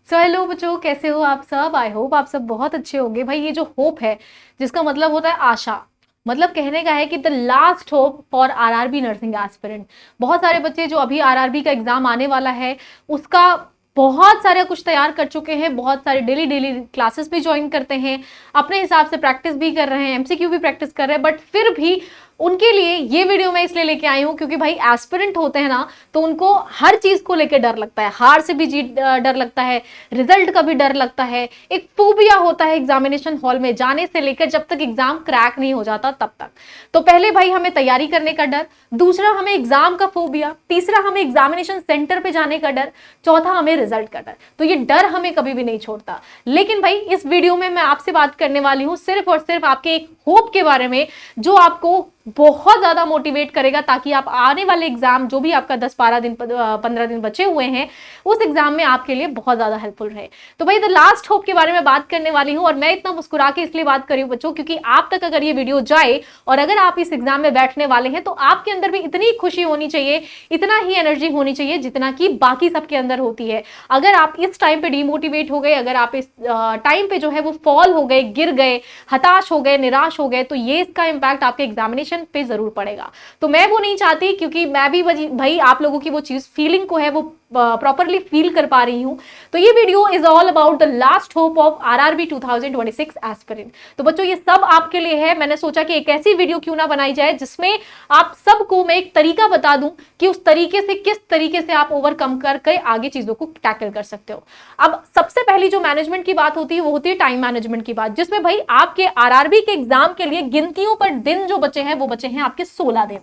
Hello बच्चों, कैसे हो आप सब। आई होप आप सब बहुत अच्छे होंगे। भाई ये जो होप है, जिसका मतलब होता है आशा, मतलब कहने का है कि the last hope for RRB nursing aspirant. बहुत सारे बच्चे जो अभी आरआरबी का एग्जाम आने वाला है उसका बहुत सारे कुछ तैयार कर चुके हैं, बहुत सारे डेली डेली क्लासेस भी ज्वाइन करते हैं, अपने हिसाब से प्रैक्टिस भी कर रहे हैं, एमसीक्यू भी प्रैक्टिस कर रहे हैं, बट फिर भी उनके लिए ये वीडियो मैं इसलिए लेके आई हूँ क्योंकि भाई एस्पिरेंट होते हैं ना, तो उनको हर चीज को लेकर डर लगता है, हार से भी डर लगता है, रिजल्ट का भी डर लगता है, एक फोबिया होता है एग्जामिनेशन हॉल में जाने से लेकर जब तक एग्जाम क्रैक नहीं हो जाता तब तक। तो पहले भाई हमें तैयारी करने का डर, दूसरा हमें एग्जाम का फोबिया, तीसरा हमें एग्जामिनेशन सेंटर पे जाने का डर, चौथा हमें रिजल्ट का डर। तो ये डर हमें कभी भी नहीं छोड़ता। लेकिन भाई इस वीडियो में मैं आपसे बात करने वाली हूं सिर्फ और सिर्फ आपके एक होप के बारे में, जो आपको बहुत ज्यादा मोटिवेट करेगा ताकि आप आने वाले एग्जाम, जो भी आपका 10-12 दिन 15 दिन बचे हुए हैं, उस एग्जाम में आपके लिए बहुत ज्यादा हेल्पफुल रहे। तो भाई द लास्ट होप के बारे में बात करने वाली हूं, और मैं इतना मुस्कुरा के इसलिए बात कर रही हूं बच्चों क्योंकि आप तक अगर ये वीडियो जाए और अगर आप इस एग्जाम में बैठने वाले हैं तो आपके अंदर भी इतनी खुशी होनी चाहिए, इतना ही एनर्जी होनी चाहिए जितना कि बाकी सबके अंदर होती है। अगर आप इस टाइम पे डिमोटिवेट हो गए, अगर आप इस टाइम पे जो है वो फॉल हो गए, गिर गए, हताश हो गए, निराश हो गए, तो ये इसका इंपैक्ट आपके एग्जामिनेशन पे जरूर पड़ेगा। तो मैं वो नहीं चाहती, क्योंकि मैं भी भाई आप लोगों की वो चीज फीलिंग को है वो प्रॉपरली फील कर पा रही हूं। तो ये video is all about the last hope of RRB 2026 aspirant. तो बच्चों ये सब आपके लिए है। मैंने सोचा कि एक ऐसी वीडियो क्यों ना बनाई जाए जिसमें आप सबको मैं एक तरीका बता दूं कि उस तरीके से किस तरीके से आप ओवरकम करके आगे चीजों को टैकल कर सकते हो। अब सबसे पहली जो मैनेजमेंट की बात होती है वो होती है टाइम मैनेजमेंट की बात, जिसमें भाई आपके आरआरबी के एग्जाम के लिए गिनतियों पर दिन जो बचे हैं वो बचे हैं आपके 16 दिन।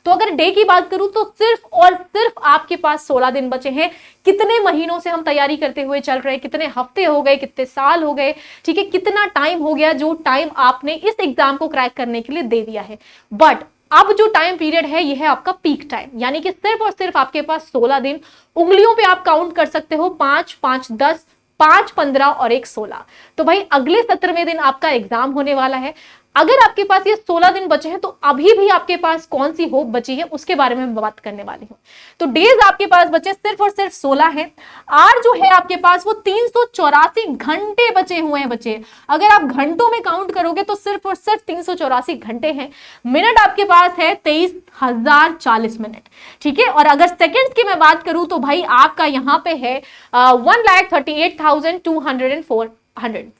तो अगर डे की बात करूं तो सिर्फ और सिर्फ आपके पास 16 दिन बचे हैं। कितने महीनों से हम तैयारी करते हुए चल रहे हैं, कितने हफ्ते हो गए, कितने साल हो गए, ठीक है, कितना टाइम हो गया जो टाइम आपने इस एग्जाम को क्रैक करने के लिए दे दिया है। बट अब जो टाइम पीरियड है ये है आपका पीक टाइम, यानी कि सिर्फ और सिर्फ आपके पास 16 दिन। उंगलियों पे आप काउंट कर सकते हो, 5 5 10 5 15 और 1 16। तो भाई अगले 17वें दिन आपका एग्जाम होने वाला है। अगर आपके पास ये 16 दिन बचे हैं तो अभी भी आपके पास कौन सी होप बची है उसके बारे में बात करने वाली हूं। तो डेज आपके पास बचे सिर्फ और सिर्फ 16 हैं। आर जो है आपके पास वो 384 घंटे बचे हुए हैं बच्चे। अगर आप घंटों में काउंट करोगे तो सिर्फ और सिर्फ 384 घंटे हैं। मिनट आपके पास है 23,040 मिनट, ठीक है। और अगर सेकेंड्स की मैं बात करूं तो भाई आपका यहां पे है 1,38,204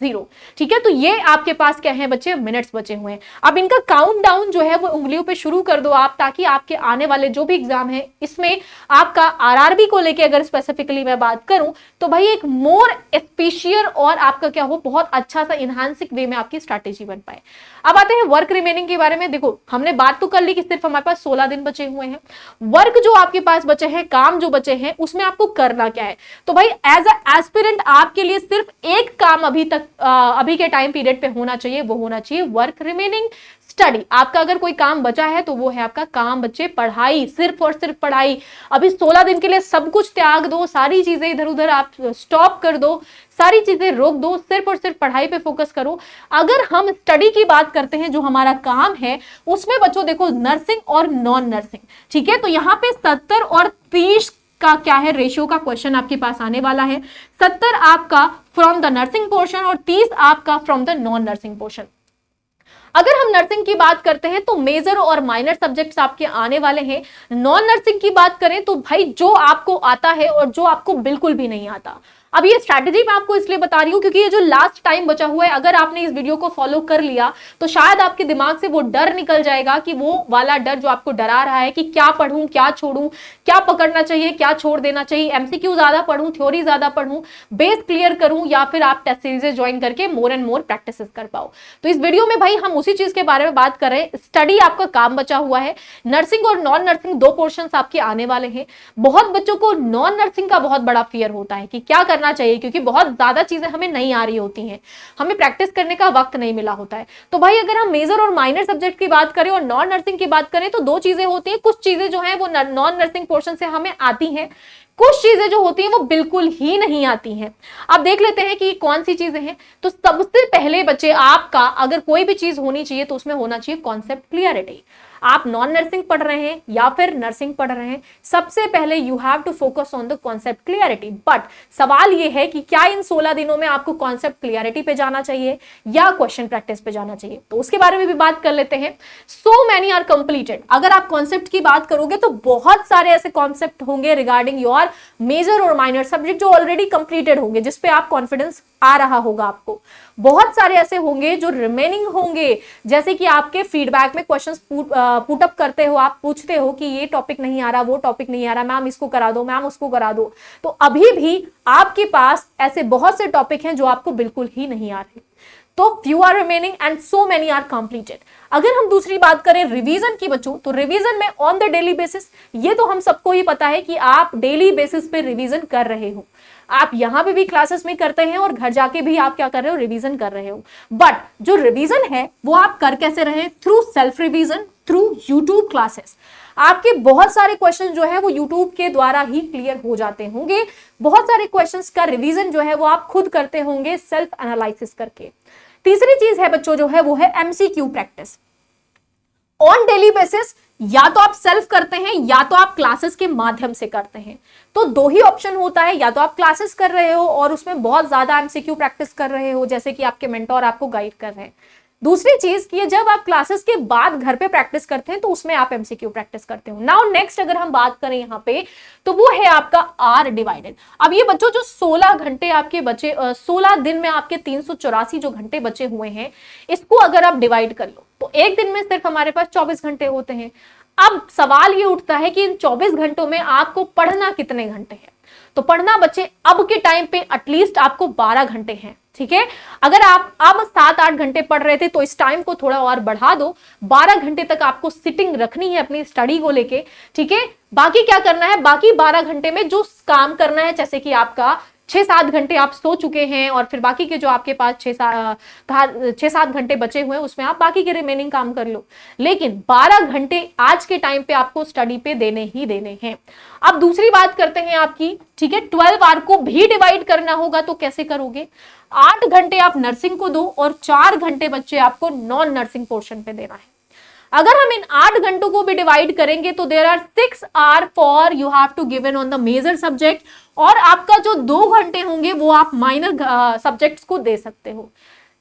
0, ठीक है। तो ये आपके पास क्या है बच्चे, मिनट्स बचे हुए हैं। अब इनका काउंट डाउन जो है वो उंगलियों पे शुरू कर दो आप, ताकि आपके आने वाले जो भी एग्जाम है इसमें आपका आरआरबी को लेके अगर स्पेसिफिकली मैं बात करूं तो भाई एक मोर स्पेशियर और आपका क्या हो, बहुत अच्छा सा इनहांसिंग वे में आपकी स्ट्रैटेजी बन पाए। अब आते हैं वर्क रिमेनिंग के बारे में। देखो हमने बात तो कर ली कि सिर्फ हमारे पास 16 दिन बचे हुए हैं। वर्क जो आपके पास बचे हैं, काम जो बचे हैं, उसमें आपको करना क्या है। तो भाई एज अ एस्पिरेंट आपके लिए सिर्फ एक काम अभी के टाइम पीरियड पे होना चाहिए, वो होना चाहिए वर्क रिमेनिंग स्टडी। आपका अगर कोई काम बचा है तो वो है आपका काम बच्चे पढ़ाई, सिर्फ और सिर्फ पढ़ाई। अभी 16 दिन के लिए सब कुछ त्याग दो, सारी चीजें इधर उधर आप स्टॉप कर दो, सारी चीजें रोक दो, सिर्फ और सिर्फ पढ़ाई पे फोकस करो। अगर हम स्टडी की बात करते हैं, जो हमारा काम है उसमें बच्चों देखो नर्सिंग और नॉन नर्सिंग, ठीक है। तो यहाँ पे 70 और 30 का क्या है रेशियो का क्वेश्चन आपके पास आने वाला है। 70 आपका फ्रॉम द नर्सिंग पोर्शन और 30 आपका from the non nursing portion. अगर हम नर्सिंग की बात करते हैं तो मेजर और माइनर सब्जेक्ट्स आपके आने वाले हैं। नॉन नर्सिंग की बात करें तो भाई जो आपको आता है और जो आपको बिल्कुल भी नहीं आता। अब ये स्ट्रैटेजी मैं आपको इसलिए बता रही हूं क्योंकि ये जो लास्ट टाइम बचा हुआ है, अगर आपने इस वीडियो को फॉलो कर लिया तो शायद आपके दिमाग से वो डर निकल जाएगा, कि वो वाला डर जो आपको डरा रहा है कि क्या पढ़ूं, क्या छोड़ूं, क्या पकड़ना चाहिए, क्या छोड़ देना चाहिए, एमसीक्यू ज्यादा पढ़ूं, थ्योरी ज्यादा पढ़ूं, बेस क्लियर करूं, या फिर आप टेस्ट सीरीज ज्वाइन करके मोर एंड मोर प्रैक्टिस कर पाओ। तो इस वीडियो में भाई हम उसी चीज के बारे में बात कर रहे हैं। स्टडी आपका काम बचा हुआ है। नर्सिंग और नॉन नर्सिंग दो पोर्शन आपके आने वाले हैं। बहुत बच्चों को नॉन नर्सिंग का बहुत बड़ा फियर होता है कि क्या करना चाहिए, क्योंकि बहुत ज्यादा चीजें हमें नहीं आ रही होती हैं, हमें प्रैक्टिस करने का वक्त नहीं मिला होता है। तो भाई अगर हम मेजर और माइनर सब्जेक्ट की बात करें और नॉन नर्सिंग की बात करें तो दो चीजें होती हैं। कुछ चीजें जो हैं वो नॉन नर्सिंग पोर्शन से हमें आती हैं, कुछ चीजें जो होती हैं वो बिल्कुल ही नहीं आती हैं। आप देख लेते हैं कि कौन सी चीजें हैं। तो सबसे पहले बच्चे आपका अगर कोई भी चीज होनी चाहिए तो उसमें होना चाहिए कॉन्सेप्ट क्लियरिटी। आप नॉन नर्सिंग पढ़ रहे हैं या फिर नर्सिंग पढ़ रहे हैं, सबसे पहले you have to focus on the concept clarity. But सवाल ये है कि क्या इन 16 दिनों में आपको कॉन्सेप्ट क्लियरिटी पे जाना चाहिए या क्वेश्चन प्रैक्टिस पे जाना चाहिए, तो उसके बारे में भी बात कर लेते हैं। So many are completed. अगर आप कॉन्सेप्ट की बात करोगे तो बहुत सारे ऐसे कॉन्सेप्ट होंगे रिगार्डिंग योर मेजर और माइनर सब्जेक्ट जो ऑलरेडी कंप्लीटेड होंगे, जिसपे आप कॉन्फिडेंस आ रहा होगा आपको। बहुत सारे ऐसे होंगे जो रिमेनिंग होंगे, जैसे कि आपके फीडबैक में क्वेश्चंस पुट अप करते हो, आप पूछते हो कि ये टॉपिक नहीं आ रहा, वो टॉपिक नहीं आ रहा, मैम इसको करा दो, मैम उसको करा दो। तो अभी भी आपके पास ऐसे बहुत से टॉपिक हैं जो आपको बिल्कुल ही नहीं आ रहे। तो few are remaining and so many are completed. अगर हम दूसरी बात करें रिवीजन की बच्चों, तो रिवीजन में ऑन द डेली बेसिस, ये तो हम सबको ही पता है कि आप डेली बेसिस पे रिवीजन कर रहे हो। आप यहां पे भी क्लासेस में करते हैं और घर जाके भी आप क्या कर रहे हो, रिवीजन कर रहे हो। बट जो रिवीजन है वो आप कर कैसे रहे, through self revision, through YouTube classes. आपके बहुत सारे क्वेश्चन जो है वो यूट्यूब के द्वारा ही क्लियर हो जाते होंगे। बहुत सारे क्वेश्चंस का रिवीजन जो है वो आप खुद करते होंगे सेल्फ एनालिसिस करके। तीसरी चीज है बच्चों जो है वो है MCQ practice on daily basis. या तो आप सेल्फ करते हैं या तो आप क्लासेस के माध्यम से करते हैं। तो दो ही ऑप्शन होता है, या तो आप क्लासेस कर रहे हो और उसमें बहुत ज्यादा एमसीक्यू प्रैक्टिस कर रहे हो, जैसे कि आपके मेंटोर आपको गाइड कर रहे हैं। दूसरी चीज कि जब आप क्लासेस के बाद घर पे प्रैक्टिस करते हैं तो उसमें आप एमसीक्यू प्रैक्टिस करते हो। नाउ नेक्स्ट अगर हम बात करें यहाँ पे, तो वो है आपका आर डिवाइडेड। अब ये बच्चों जो 16 घंटे आपके बचे, 16 दिन में आपके 384 जो घंटे बचे हुए हैं, इसको अगर आप डिवाइड कर लो तो एक दिन में सिर्फ हमारे पास 24 घंटे होते हैं। अब सवाल ये उठता है कि इन 24 घंटों में आपको पढ़ना कितने घंटे हैं। तो पढ़ना बच्चे अब के टाइम पे एटलीस्ट आपको 12 घंटे हैं, ठीक है। अगर आप अब 7-8 घंटे पढ़ रहे थे तो इस टाइम को थोड़ा और बढ़ा दो, 12 घंटे तक आपको सिटिंग रखनी है अपनी स्टडी को लेके, ठीक है। बाकी क्या करना है, बाकी 12 घंटे में जो काम करना है, जैसे कि आपका 6-7 घंटे आप सो चुके हैं और फिर बाकी के जो आपके पास 6-7 घंटे बचे हुए हैं उसमें आप बाकी के रिमेनिंग काम कर लो। लेकिन 12 घंटे आज के टाइम पे आपको स्टडी पे देने ही देने हैं। अब दूसरी बात करते हैं आपकी, ठीक है, 12 आवर को भी डिवाइड करना होगा तो कैसे करोगे। 8 घंटे आप नर्सिंग को दो और 4 घंटे बच्चे आपको नॉन नर्सिंग पोर्शन पे देना है। अगर हम इन 8 घंटों को भी डिवाइड करेंगे तो there are 6 hour for you have to given on the major subject, और आपका जो 2 घंटे होंगे वो आप माइनर सब्जेक्ट्स को दे सकते हो।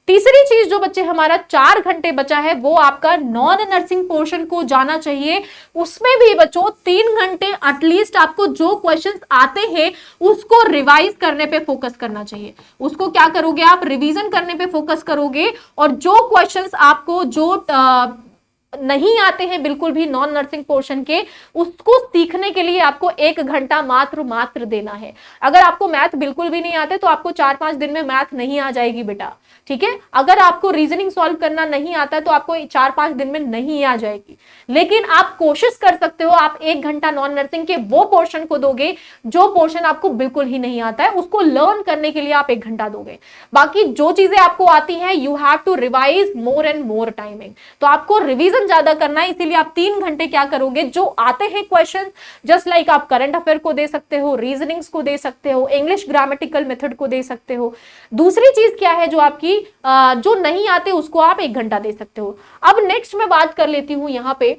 तीसरी चीज जो बच्चे हमारा 4 घंटे बचा है वो आपका नॉन नर्सिंग पोर्शन को जाना चाहिए। उसमें भी बच्चों 3 घंटे एटलीस्ट आपको जो क्वेश्चंस आते हैं उसको रिवाइज करने पे फोकस करना चाहिए। उसको क्या करोगे आप, रिवीजन करने पे फोकस करोगे, और जो क्वेश्चंस आपको जो नहीं आते हैं बिल्कुल भी नॉन नर्सिंग पोर्शन के, उसको सीखने के लिए आपको 1 घंटा मात्र देना है। अगर आपको मैथ बिल्कुल भी नहीं आते तो आपको 4-5 दिन में मैथ नहीं आ जाएगी बेटा, ठीक है। अगर आपको रीजनिंग सॉल्व करना नहीं आता तो आपको 4-5 दिन में नहीं आ जाएगी, लेकिन आप कोशिश कर सकते हो, आप 1 घंटा नॉन नर्सिंग के वो पोर्शन को दोगे जो पोर्शन आपको बिल्कुल ही नहीं आता है, उसको लर्न करने के लिए आप 1 घंटा दोगे। बाकी जो चीजें आपको आती हैं you have to revise more and more timing, तो आपको रिवीजन ज्यादा करना है। इसीलिए आप 3 घंटे क्या करोगे, जो आते हैं क्वेश्चन, जस्ट लाइक आप करंट अफेयर को दे सकते हो, रीजनिंग्स को दे सकते हो, इंग्लिश ग्रामेटिकल मेथड को दे सकते हो। दूसरी चीज क्या है जो आपकी जो नहीं आते उसको आप 1 घंटा दे सकते हो। अब नेक्स्ट मैं बात कर लेती हूं यहां पे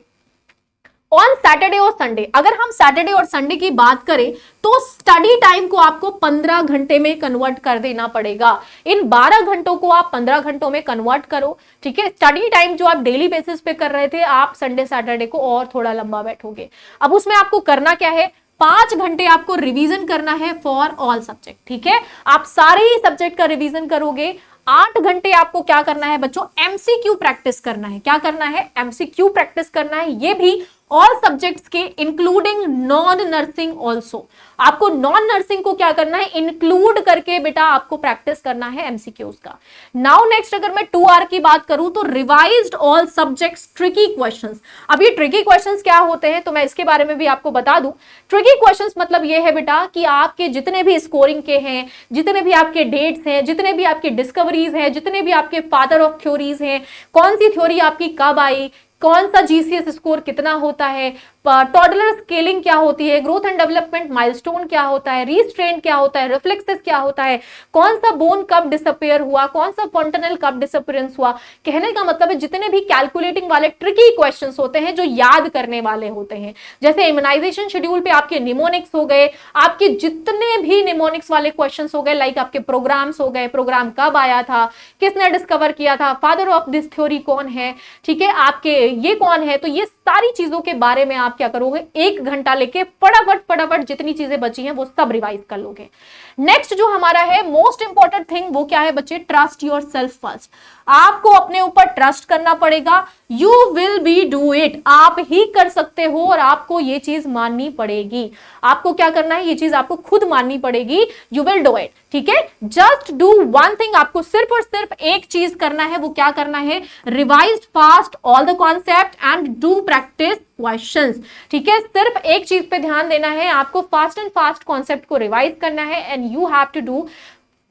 ऑन सैटरडे और संडे। अगर हम सैटरडे और संडे की बात करें तो स्टडी टाइम को आपको 15 घंटे में कन्वर्ट कर देना पड़ेगा। इन 12 घंटों को आप 15 घंटों में कन्वर्ट करो, ठीक है। स्टडी टाइम जो आप डेली बेसिस पे कर रहे थे, आप संडे सैटरडे को और थोड़ा लंबा बैठोगे। अब उसमें आपको करना क्या है, 5 घंटे आपको रिवीजन करना है फॉर ऑल सब्जेक्ट, ठीक है। आप सारे ही सब्जेक्ट का रिवीजन करोगे। 8 घंटे आपको क्या करना है बच्चों, एमसीक्यू प्रैक्टिस करना है। क्या करना है, एमसीक्यू प्रैक्टिस करना है, ये भी ऑल सब्जेक्ट्स के इंक्लूडिंग नॉन नर्सिंग ऑल्सो। आपको नॉन नर्सिंग को क्या करना है, इंक्लूड करके बेटा आपको प्रैक्टिस करना है एमसीक्यूज का। नाउ नेक्स्ट अगर मैं 2 आवर की बात करूं तो revised all subjects tricky questions. अब ये ट्रिकी क्वेश्चंस क्या होते हैं तो मैं इसके बारे में भी आपको बता दूं। ट्रिकी क्वेश्चंस मतलब ये है बेटा कि आपके जितने भी स्कोरिंग के हैं, जितने भी आपके डेट्स हैं, जितने भी आपके डिस्कवरीज हैं, जितने भी आपके फादर ऑफ थ्योरीज हैं, कौन सी थ्योरी आपकी कब आई, कौन सा जीसीएस स्कोर कितना होता है, टॉडलर स्केलिंग क्या होती है, ग्रोथ एंड डेवलपमेंट माइलस्टोन क्या होता है, रीस्ट्रेन क्या होता है, रिफ्लेक्सेस क्या होता है, कौन सा बोन कब डिसअपियर हुआ, कौन सा फॉन्टेनल कब डिसअपियरेंस हुआ। कहने का मतलब है जितने भी कैलकुलेटिंग वाले ट्रिकी क्वेश्चंस होते हैं जो याद करने वाले होते हैं, जैसे इम्यूनाइजेशन शेड्यूल पे आपके निमोनिक्स हो गए, आपके जितने भी निमोनिक्स वाले क्वेश्चंस हो गए, लाइक आपके प्रोग्राम्स हो गए, प्रोग्राम कब आया था, किसने डिस्कवर किया था, फादर ऑफ दिस थ्योरी कौन है, ठीक है, आपके ये कौन है, तो ये सारी चीजों के बारे में आप क्या करोगे, 1 घंटा लेके फटाफट फटाफट जितनी चीजें बची हैं वो सब रिवाइज कर लोगे। नेक्स्ट जो हमारा है मोस्ट इंपॉर्टेंट थिंग वो क्या है बच्चे, ट्रस्ट योर सेल्फ फर्स्ट। आपको अपने ऊपर ट्रस्ट करना पड़ेगा, you will be do it, आप ही कर सकते हो और आपको ये चीज माननी पड़ेगी। आपको क्या करना है, ये चीज आपको खुद माननी पड़ेगी, यू विल डू इट, ठीक है। जस्ट डू वन थिंग, आपको सिर्फ और सिर्फ एक चीज करना है, वो क्या करना है, revise fast all the concept and do practice questions, ठीक है। सिर्फ एक चीज पे ध्यान देना है, आपको फास्ट एंड फास्ट कॉन्सेप्ट को रिवाइज करना है and you have to do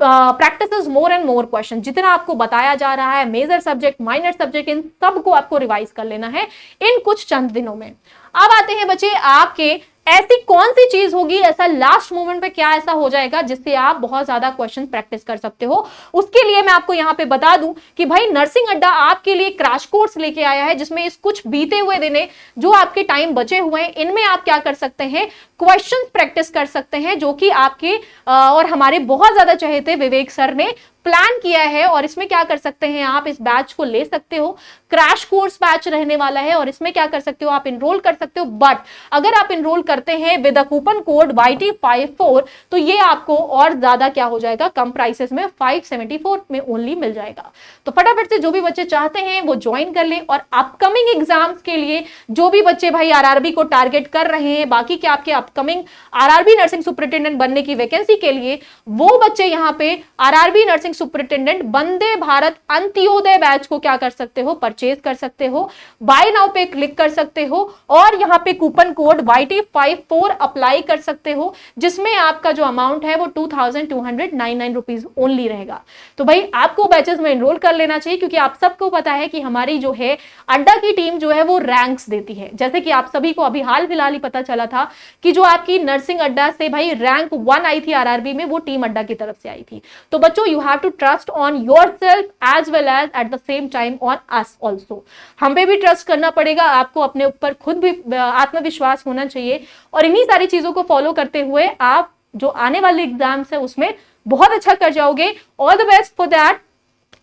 practice more and more question. जितना आपको बताया जा रहा है, मेजर सब्जेक्ट, माइनर सब्जेक्ट, इन सबको आपको रिवाइज कर लेना है इन कुछ चंद दिनों में। अब आते हैं बच्चे आपके, ऐसी कौन सी चीज होगी, ऐसा लास्ट मोमेंट पे क्या ऐसा हो जाएगा जिससे आप बहुत ज्यादा क्वेश्चन प्रैक्टिस कर सकते हो। उसके लिए मैं आपको यहाँ पे बता दूं कि भाई नर्सिंग अड्डा आपके लिए क्रैश कोर्स लेके आया है, जिसमें इस कुछ बीते हुए दिने जो आपके टाइम बचे हुए हैं, इनमें आप क्या कर सकते हैं, क्वेश्चन प्रैक्टिस कर सकते हैं, जो कि आपके और हमारे बहुत ज्यादा चहेते विवेक सर ने प्लान किया है। और इसमें क्या कर सकते हैं, आप इस बैच को ले सकते हो, क्रैश कोर्स बैच रहने वाला है और इसमें क्या कर सकते हो, आप इनरोल कर सकते हो। बट अगर आप इनरोल करते हैं with a coupon code YT54 तो ये आपको और ज्यादा क्या हो जाएगा, कम प्राइसेस में 574 में ओनली मिल जाएगा। तो फटाफट से जो भी बच्चे चाहते हैं वो ज्वाइन कर ले। और अपकमिंग एग्जाम्स के लिए जो भी बच्चे भाई RRB को टारगेट कर रहे हैं, बाकी के आपके अपकमिंग RRB नर्सिंग सुपरिटेंडेंट बनने की वैकेंसी के लिए, वो बच्चे यहाँ पे RRB nursing superintendent Vande Bharat Antyodaya batch को क्या कर सकते हो, परचेज कर सकते हो, बाय नाउ पे क्लिक कर सकते हो और यहाँ पे कूपन कोड YT54 अप्लाई कर सकते हो, जिसमें आपका जो अमाउंट है वो 2299 रुपीज ओनली रहेगा। तो भाई आपको बैचेस में एनरोल कर लेना चाहिए, क्योंकि आप सबको पता है कि हमारी जो है अड्डा की टीम जो है वो रैंक्स देती है। जैसे कि आप सभी को अभी हाल फिलहाल ही पता चला था कि जो आपकी नर्सिंग अड्डा से भाई रैंक 1 आई थी RRB में, वो टीम अड्डा की तरफ से आई थी। तो बच्चों you have to trust on yourself as well as at the same time on us also. हम पे भी ट्रस्ट करना पड़ेगा, आपको अपने ऊपर खुद भी आत्मविश्वास होना चाहिए और इन्हीं सारी चीजों को फॉलो करते हुए आप जो आने वाले एग्जाम्स है उसमें बहुत अच्छा कर जाओगे। All the best for that.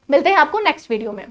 मिलते हैं आपको नेक्स्ट वीडियो में।